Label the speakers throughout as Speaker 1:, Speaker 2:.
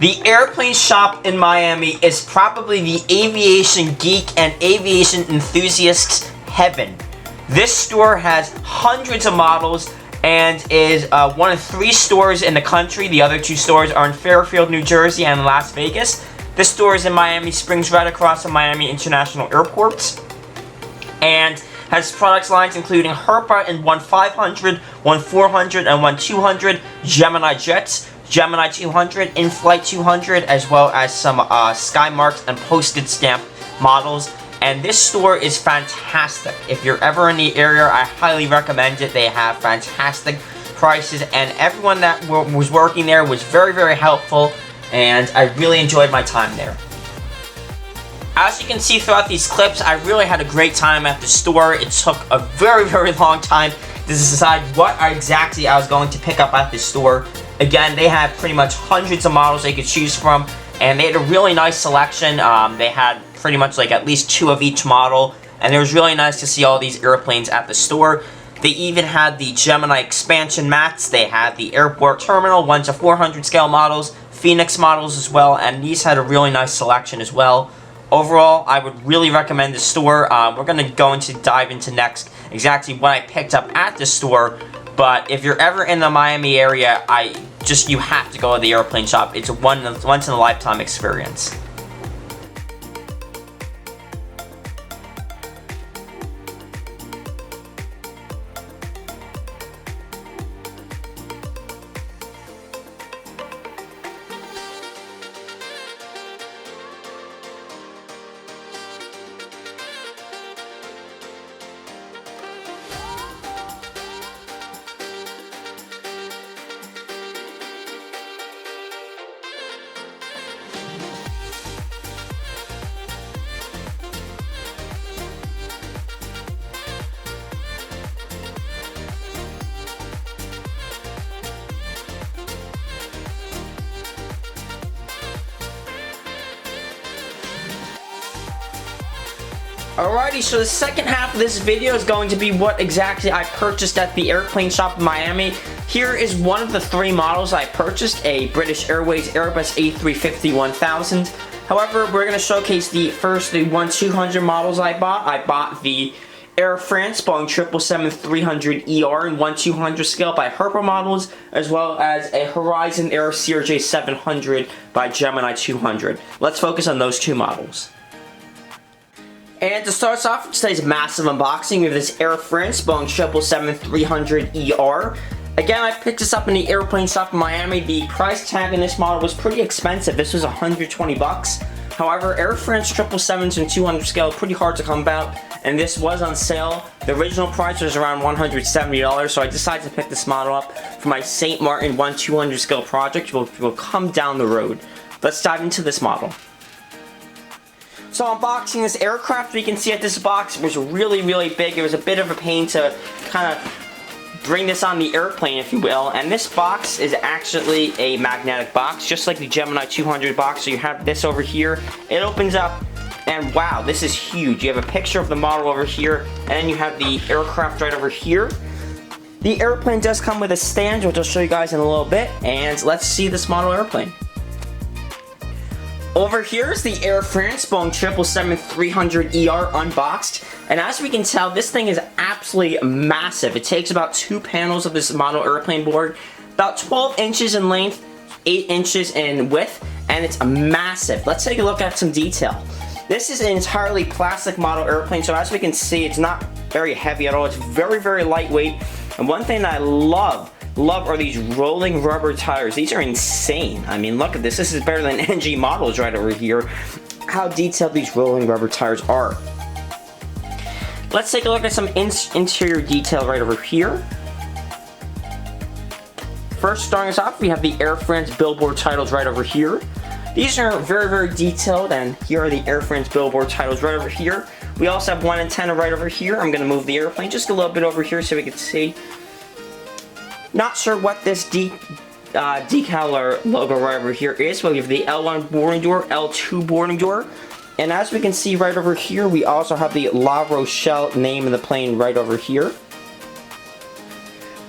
Speaker 1: The airplane shop in Miami is probably the aviation geek and aviation enthusiast's heaven. This store has hundreds of models and is one of 3 stores in the country. The other 2 stores are in Fairfield, New Jersey and Las Vegas. This store is in Miami Springs, right across from Miami International Airport, and has products lines including Herpa in 1-500, 1-400, and 1-200, GeminiJets, Gemini 200, In-Flight 200, as well as some Skymarks and postage stamp models. And this store is fantastic. If you're ever in the area, I highly recommend it. They have fantastic prices, and everyone that was working there was very, very helpful, and I really enjoyed my time there. As you can see throughout these clips, I really had a great time at the store. It took a very, very long time to decide what exactly I was going to pick up at this store. Again, they have pretty much hundreds of models they could choose from, and they had a really nice selection. They had pretty much like at least 2 of each model, and it was really nice to see all these airplanes at the store. They even had the Gemini expansion mats. They had the airport terminal 1-400 scale models, Phoenix models as well, and these had a really nice selection as well. Overall, I would really recommend the store. We're going to dive into next exactly what I picked up at the store. But if you're ever in the Miami area, you have to go to the airplane shop. It's a once in a lifetime experience. Alrighty, so the second half of this video is going to be what exactly I purchased at the airplane shop in Miami. Here is one of the 3 models I purchased, a British Airways Airbus A350-1000. However, we're going to showcase the 1-200 models I bought. I bought the Air France Boeing 777-300ER in 1-200 scale by Herpa models, as well as a Horizon Air CRJ700 by Gemini 200. Let's focus on those 2 models. And to start us off with today's massive unboxing, we have this Air France Boeing 777-300ER. Again, I picked this up in the airplane shop in Miami. The price tag in this model was pretty expensive. This was $120. However, Air France 777s in 200 scale are pretty hard to come about, and this was on sale. The original price was around $170, so I decided to pick this model up for my St. Martin 1-200 scale project, which will come down the road. Let's dive into this model. So unboxing this aircraft, we can see that this box was really, really big. It was a bit of a pain to kind of bring this on the airplane, if you will. And this box is actually a magnetic box, just like the Gemini 200 box. So you have this over here. It opens up, and wow, this is huge. You have a picture of the model over here, and then you have the aircraft right over here. The airplane does come with a stand, which I'll show you guys in a little bit. And let's see this model airplane. Over here is the Air France Boeing 777-300ER unboxed, and as we can tell, this thing is absolutely massive. It takes about 2 panels of this model airplane board, about 12 inches in length, 8 inches in width, and it's massive. Let's take a look at some detail. This is an entirely plastic model airplane, so as we can see, it's not very heavy at all. It's very, very lightweight, and one thing that I love are these rolling rubber tires. These are insane. I mean, look at this. This is better than NG models right over here. How detailed these rolling rubber tires are. Let's take a look at some interior detail right over here. First, starting us off, we have the Air France billboard titles right over here. These are very, very detailed, and here are the Air France billboard titles right over here. We also have one antenna right over here. I'm going to move the airplane just a little bit over here so we can see. Not sure what this decal or logo right over here is, but we have the L1 boarding door, L2 boarding door, and as we can see right over here, we also have the La Rochelle name of the plane right over here.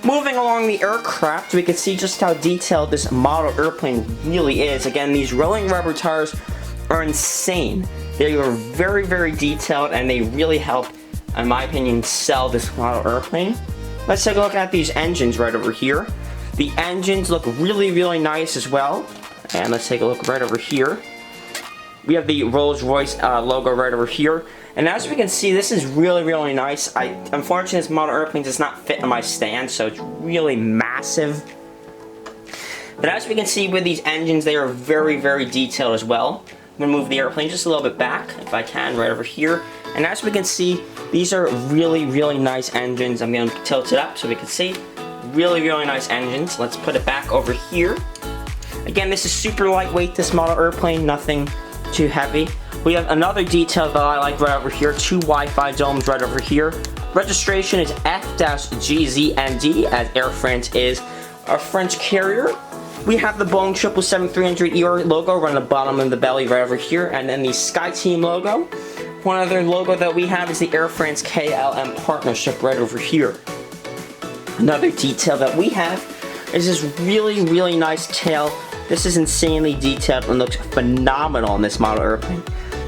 Speaker 1: Moving along the aircraft, we can see just how detailed this model airplane really is. Again, these rolling rubber tires are insane. They are very, very detailed, and they really help, in my opinion, sell this model airplane. Let's take a look at these engines right over here. The engines look really, really nice as well. And let's take a look right over here. We have the Rolls-Royce logo right over here. And as we can see, this is really, really nice. Unfortunately, this model airplane does not fit on my stand, so it's really massive. But as we can see with these engines, they are very, very detailed as well. I'm going to move the airplane just a little bit back, if I can, right over here. And as we can see, these are really, really nice engines. I'm going to tilt it up so we can see. Really, really nice engines. Let's put it back over here. Again, this is super lightweight, this model airplane, nothing too heavy. We have another detail that I like right over here, 2 Wi-Fi domes right over here. Registration is F-GZND, as Air France is a French carrier. We have the Boeing 777-300ER logo right on the bottom of the belly right over here, and then the SkyTeam logo. One other logo that we have is the Air France KLM partnership right over here. Another detail that we have is this really, really nice tail. This is insanely detailed and looks phenomenal on this model airplane.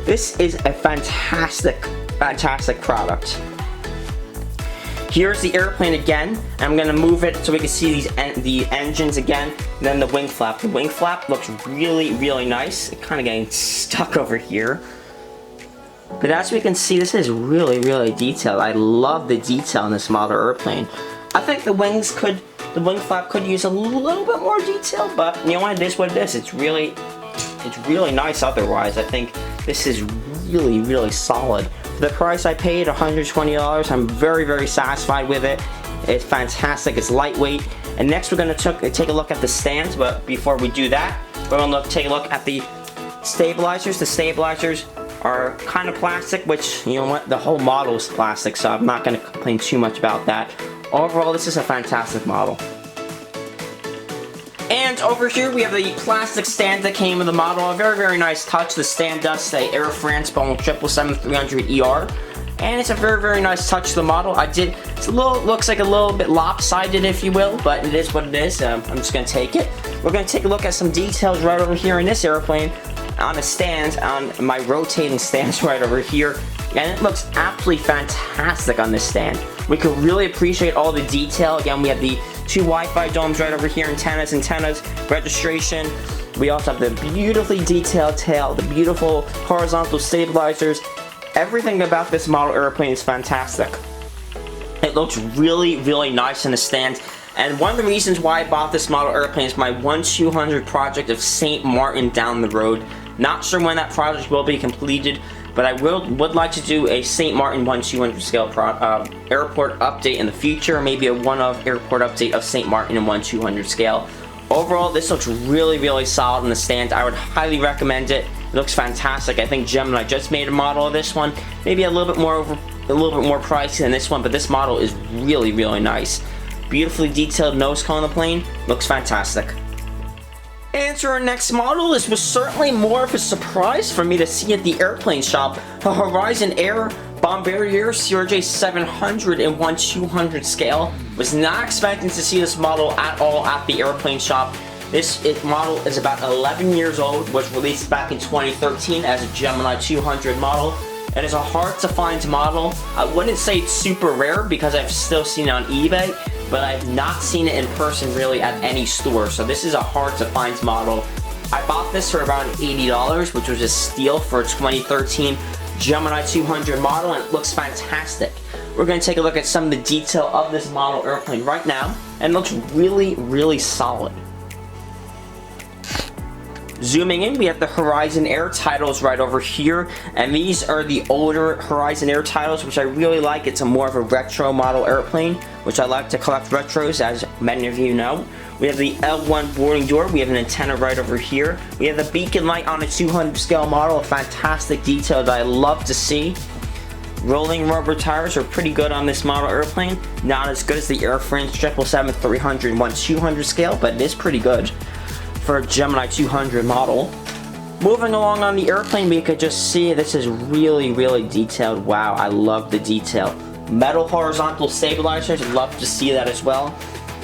Speaker 1: This is a fantastic, fantastic product. Here's the airplane again. I'm gonna move it so we can see the engines again, and then the wing flap. The wing flap looks really, really nice. It's kind of getting stuck over here. But as we can see, this is really, really detailed. I love the detail in this model airplane. I think the wing flap could use a little bit more detail, but you know what, it is what it is. It's really nice otherwise. I think this is really, really solid. For the price I paid, $120, I'm very, very satisfied with it. It's fantastic, it's lightweight. And next we're gonna take a look at the stands, but before we do that, we're gonna take a look at the stabilizers. The stabilizers are kind of plastic, which, you know what, the whole model is plastic, so I'm not gonna complain too much about that. Overall, this is a fantastic model. And over here we have the plastic stand that came with the model. A very, very nice touch. The stand does say Air France Boeing 777-300ER. And it's a very, very nice touch to the model. Looks like a little bit lopsided, if you will, but it is what it is. I'm just gonna take it. We're gonna take a look at some details right over here in this airplane on the stand, on my rotating stands right over here. And it looks absolutely fantastic on this stand. We could really appreciate all the detail. Again, we have the 2 Wi-Fi domes right over here, antennas, registration. We also have the beautifully detailed tail, the beautiful horizontal stabilizers. Everything about this model airplane is fantastic. It looks really, really nice in the stand. And one of the reasons why I bought this model airplane is my 1/200 project of St. Martin down the road. Not sure when that project will be completed, but I would like to do a St. Martin 1/200 scale airport update in the future, maybe a one-off airport update of St. Martin in 1/200 scale. Overall, this looks really, really solid in the stand. I would highly recommend it. It looks fantastic. I think GeminiJets made a model of this one, maybe a little bit more pricey than this one, but this model is really, really nice. Beautifully detailed nose cone on the plane, looks fantastic. And to our next model, this was certainly more of a surprise for me to see at the airplane shop. A Horizon Air Bombardier CRJ 700 in 1/200 scale. Was not expecting to see this model at all at the airplane shop. This model is about 11 years old, was released back in 2013 as a Gemini 200 model. It is a hard to find model. I wouldn't say it's super rare because I've still seen it on eBay, but I've not seen it in person really at any store, so this is a hard to find model. I bought this for around $80, which was a steal for a 2013 Gemini 200 model, and it looks fantastic. We're going to take a look at some of the detail of this model airplane right now, and it looks really, really solid. Zooming in, we have the Horizon Air titles right over here, and these are the older Horizon Air titles, which I really like. It's a more of a retro model airplane, which I like to collect retros, as many of you know. We have the L1 boarding door. We have an antenna right over here. We have the beacon light on a 200 scale model, a fantastic detail that I love to see. Rolling rubber tires are pretty good on this model airplane. Not as good as the Air France 777-300 1/200 scale, but it is pretty good for a Gemini 200 model. Moving along on the airplane, we could just see this is really, really detailed. Wow, I love the detail. Metal horizontal stabilizers, love to see that as well.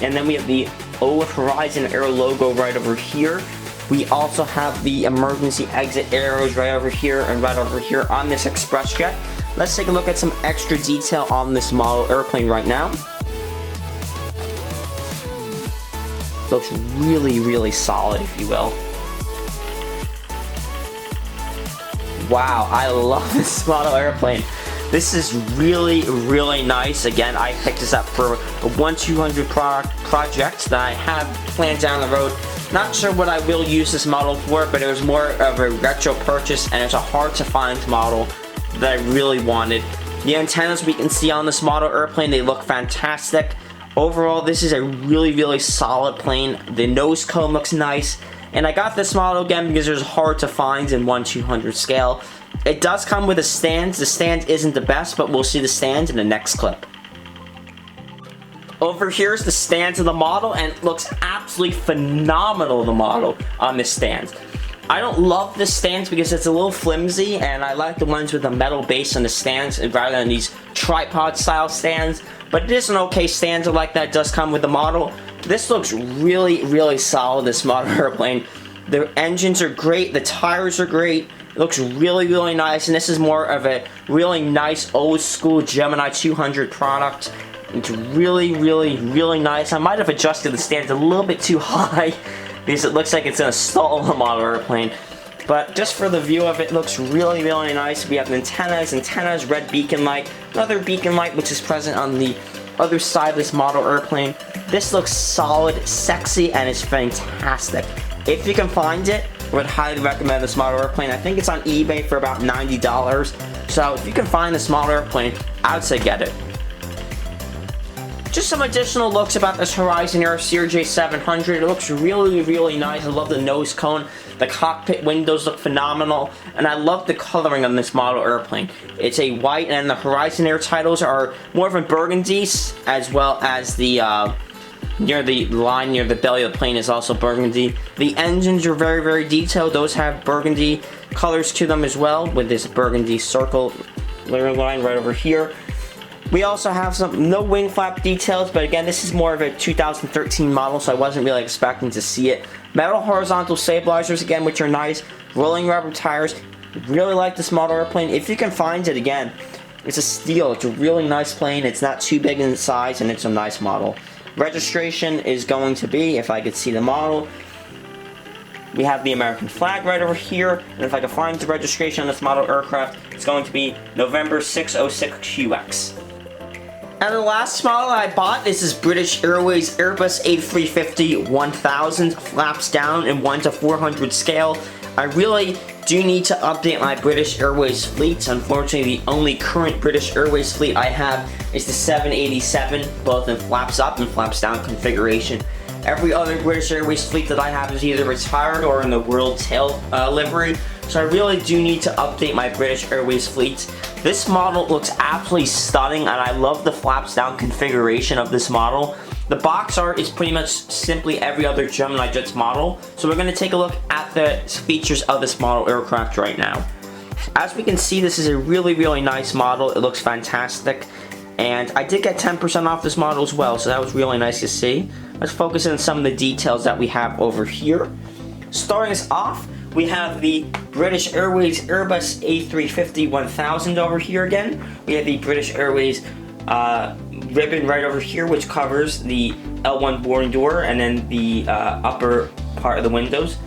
Speaker 1: And then we have the old Horizon Air logo right over here. We also have the emergency exit arrows right over here and right over here on this express jet. Let's take a look at some extra detail on this model airplane right now. Looks really, really solid, if you will. Wow, I love this model airplane. This is really, really nice. Again, I picked this up for a 1-200 project that I have planned down the road. Not sure what I will use this model for, but it was more of a retro purchase, and it's a hard to find model that I really wanted. The antennas we can see on this model airplane, they look fantastic. Overall, this is a really, really solid plane. The nose cone looks nice. And I got this model again because it was hard to find in 1/200 scale. It does come with a stand. The stand isn't the best, but we'll see the stand in the next clip. Over here is the stand of the model, and it looks absolutely phenomenal, the model on this stand. I don't love this stand because it's a little flimsy, and I like the ones with a metal base on the stands rather than these tripod style stands. But it is an okay stand like that. It does come with the model. This looks really, really solid, this model airplane. The engines are great, the tires are great. It looks really, really nice, and this is more of a really nice old school Gemini 200 product. It's really, really, really nice. I might have adjusted the stands a little bit too high because it looks like it's gonna stall the model airplane. But just for the view of it, it looks really, really nice. We have antennas, red beacon light, another beacon light which is present on the other side of this model airplane. This looks solid, sexy, and it's fantastic. If you can find it, I would highly recommend this model airplane. I think it's on eBay for about $90. So if you can find this model airplane, I would say get it. Just some additional looks about this Horizon Air CRJ700. It looks really, really nice. I love the nose cone. The cockpit windows look phenomenal. And I love the coloring on this model airplane. It's a white, and the Horizon Air titles are more of a burgundy, as well as the near the line near the belly of the plane is also burgundy. The engines are very, very detailed. Those have burgundy colors to them as well, with this burgundy circle line right over here. We also have some no wing flap details, but again, this is more of a 2013 model, so I wasn't really expecting to see it. Metal horizontal stabilizers again, which are nice. Rolling rubber tires. Really like this model airplane. If you can find it, again, it's a steal. It's a really nice plane. It's not too big in size, and it's a nice model. Registration is going to be, if I could see the model, we have the American flag right over here, and if I can find the registration on this model aircraft, it's going to be November 606QX. And the last model I bought, this is British Airways Airbus A350-1000, flaps down in 1/400 scale. I really do need to update my British Airways fleet. Unfortunately, the only current British Airways fleet I have is the 787, both in flaps up and flaps down configuration. Every other British Airways fleet that I have is either retired or in the World Tail livery, so I really do need to update my British Airways fleet. This model looks absolutely stunning, and I love the flaps down configuration of this model. The box art is pretty much simply every other GeminiJets model, so we're going to take a look at the features of this model aircraft right now. As we can see, this is a really, really nice model. It looks fantastic, and I did get 10% off this model as well, so that was really nice to see. Let's focus on some of the details that we have over here. Starting us off, we have the British Airways Airbus A350-1000 over here again. We have the British Airways ribbon right over here, which covers the L1 boarding door and then the upper part of the windows.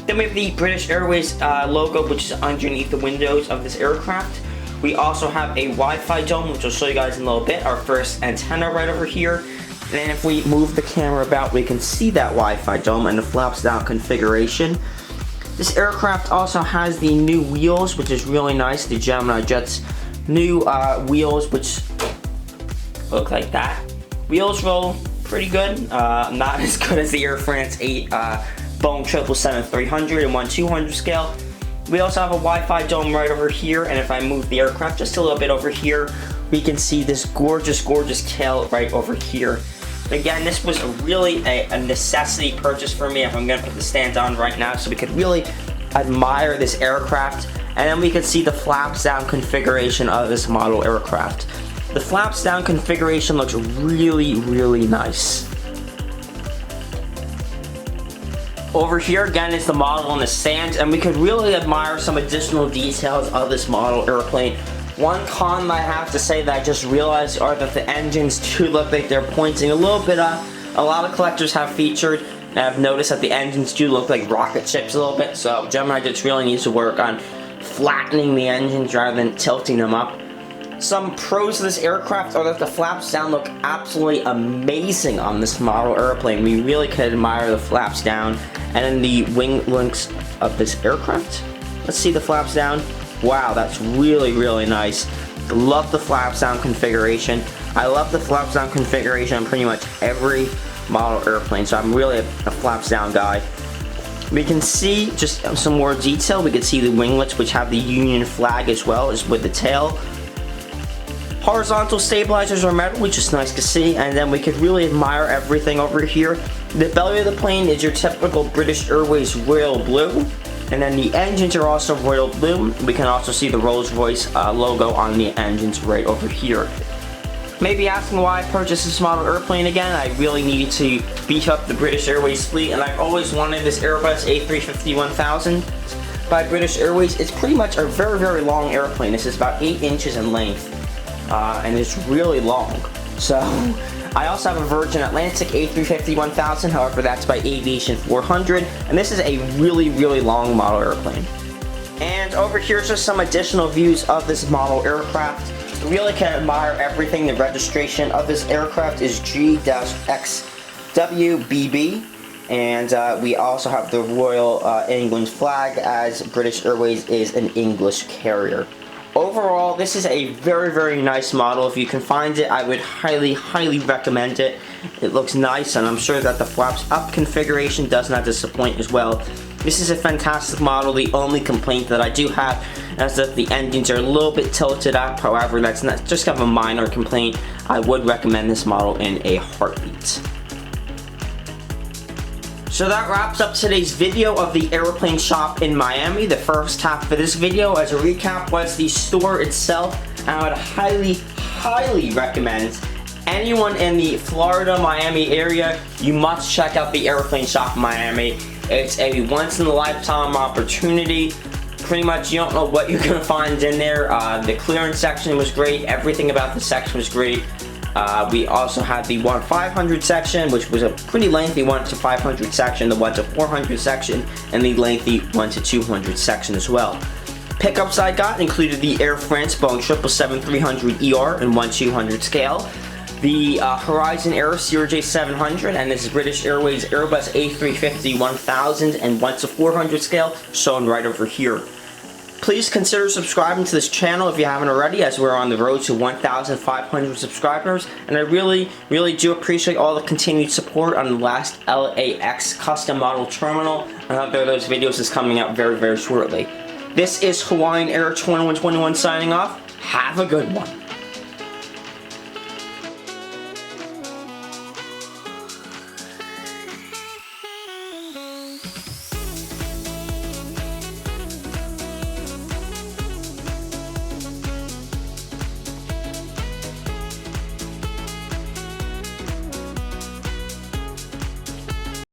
Speaker 1: Then we have the British Airways logo, which is underneath the windows of this aircraft. We also have a Wi-Fi dome, which I'll show you guys in a little bit. Our first antenna right over here. And then if we move the camera about, we can see that Wi-Fi dome and the flaps down configuration. This aircraft also has the new wheels, which is really nice. The GeminiJets new wheels, which look like that. Wheels roll pretty good. Not as good as the Air France 8 Boeing 777-300 and 1/200 scale. We also have a Wi-Fi dome right over here, and if I move the aircraft just a little bit over here, we can see this gorgeous, gorgeous tail right over here. Again, this was really a necessity purchase for me if I'm going to put the stand on right now, so we could really admire this aircraft, and then we could see the flaps down configuration of this model aircraft. The flaps down configuration looks really, really nice. Over here again is the model in the sand, and we could really admire some additional details of this model airplane. One con I have to say that I just realized are that the engines do look like they're pointing a little bit up. A lot of collectors have featured, and I've noticed that the engines do look like rocket ships a little bit, so GeminiJets really needs to work on flattening the engines rather than tilting them up. Some pros of this aircraft are that the flaps down look absolutely amazing on this model airplane. We really could admire the flaps down, and then the wing links of this aircraft. Let's see the flaps down. Wow, that's really, really nice. Love the flaps down configuration. I love the flaps down configuration on pretty much every model airplane, so I'm really a flaps down guy. We can see just some more detail. We can see the winglets, which have the Union flag as well as with the tail. Horizontal stabilizers are metal, which is nice to see, and then we could really admire everything over here. The belly of the plane is your typical British Airways royal blue. And then the engines are also royal blue. We can also see the Rolls-Royce logo on the engines right over here. Maybe asking why I purchased this model airplane again. I really needed to beef up the British Airways fleet, and I've always wanted this Airbus A350-1000 by British Airways. It's pretty much a very, very long airplane. This is about 8 inches in length, and it's really long. So I also have a Virgin Atlantic A350-1000, however that's by Aviation 400, and this is a really, really long model airplane. And over here is just some additional views of this model aircraft. You really can admire everything. The registration of this aircraft is G-XWBB, and we also have the Royal England flag, as British Airways is an English carrier. Overall, this is a very, very nice model. If you can find it, I would highly, highly recommend it. It looks nice, and I'm sure that the flaps up configuration does not disappoint as well. This is a fantastic model. The only complaint that I do have is that the engines are a little bit tilted up. However, that's not just kind of a minor complaint. I would recommend this model in a heartbeat. So that wraps up today's video of the airplane shop in Miami. The first half of this video, as a recap, was the store itself. And I would highly, highly recommend anyone in the Florida, Miami area, you must check out the airplane shop in Miami. It's a once-in-a-lifetime opportunity. Pretty much you don't know what you're going to find in there. The clearance section was great. Everything about the section was great. We also had the 1-500 section, which was a pretty lengthy 1-500 section, the 1-400 section, and the lengthy 1-200 section as well. Pickups I got included the Air France Boeing 777-300ER in 1-200 scale, the Horizon Air CRJ700, and this is British Airways Airbus A350-1000 and 1-400 scale, shown right over here. Please consider subscribing to this channel if you haven't already, as we're on the road to 1,500 subscribers, and I really, really do appreciate all the continued support on the last LAX custom model terminal. Another of those videos is coming out very, very shortly. This is Hawaiian Air 2121 signing off. Have a good one.